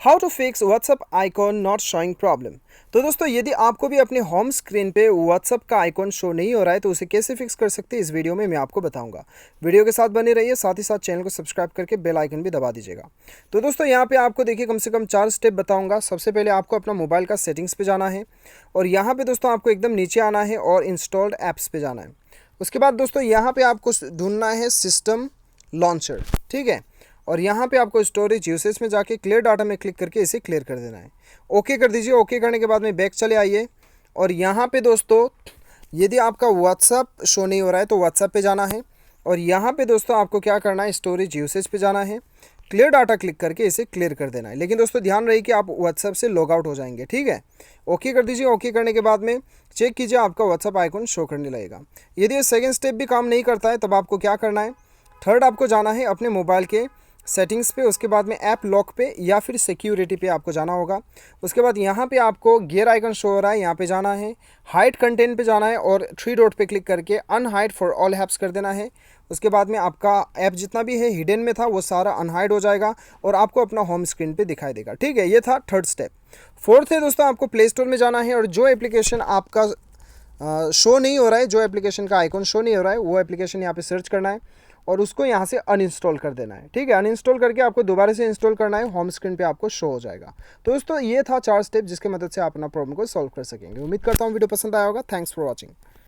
How to fix WhatsApp icon not showing problem. तो दोस्तों यदि आपको भी अपने होम स्क्रीन पे व्हाट्सअप का आइकॉन शो नहीं हो रहा है तो उसे कैसे फिक्स कर सकते हैं इस वीडियो में मैं आपको बताऊंगा। वीडियो के साथ बने रहिए, साथ ही साथ चैनल को सब्सक्राइब करके बेल आइकन भी दबा दीजिएगा। तो दोस्तों यहाँ पे आपको देखिए कम से कम 4 स्टेप बताऊंगा। सबसे पहले आपको अपना मोबाइल का सेटिंग्स पे जाना है और यहाँ पे दोस्तों आपको एकदम नीचे आना है और इंस्टॉल्ड ऐप्स पे जाना है। उसके बाद दोस्तों यहाँ पे आपको ढूंढना है सिस्टम लॉन्चर, ठीक है। और यहाँ पे आपको स्टोरेज यूसेज में जाके क्लियर डाटा में क्लिक करके इसे क्लियर कर देना है। ओके कर दीजिए। ओके करने के बाद में बैक चले आइए और यहाँ पे दोस्तों यदि आपका व्हाट्सअप शो नहीं हो रहा है तो व्हाट्सअप पे जाना है और यहाँ पे दोस्तों आपको क्या करना है, स्टोरेज यूसेज पे जाना है, क्लियर डाटा क्लिक करके इसे क्लियर कर देना है। लेकिन दोस्तों ध्यान रही कि आप व्हाट्सअप से लॉग आउट हो जाएंगे, ठीक है। ओके कर दीजिए। ओके करने के बाद में चेक कीजिए आपका व्हाट्सअप आइकॉन शो करने लगेगा। यदि ये सेकेंड स्टेप भी काम नहीं करता है तब आपको क्या करना है, थर्ड आपको जाना है अपने मोबाइल के सेटिंग्स पे, उसके बाद में ऐप लॉक पे या फिर सिक्योरिटी पे आपको जाना होगा। उसके बाद यहाँ पे आपको गियर आइकन शो हो रहा है, यहाँ पे जाना है, हाइड कंटेंट पे जाना है और 3 डॉट पे क्लिक करके अनहाइड फॉर ऑल ऐप्स कर देना है। उसके बाद में आपका ऐप जितना भी है हिडन में था वो सारा अनहाइड हो जाएगा और आपको अपना होम स्क्रीन पे दिखाई देगा, ठीक है। ये था थर्ड स्टेप। फोर्थ है दोस्तों आपको प्ले स्टोर में जाना है और जो एप्लीकेशन आपका शो नहीं हो रहा है, जो एप्लीकेशन का आइकॉन शो नहीं हो रहा है वो एप्लीकेशन यहाँ पे सर्च करना है और उसको यहाँ से अनइंस्टॉल कर देना है, ठीक है। अनइंस्टॉल करके आपको दोबारा से इंस्टॉल करना है, होम स्क्रीन पे आपको शो हो जाएगा। तो दोस्तों ये था 4 स्टेप जिसकी मदद से आप अपना प्रॉब्लम को सॉल्व कर सकेंगे। उम्मीद करता हूँ वीडियो पसंद आया होगा। Thanks for watching.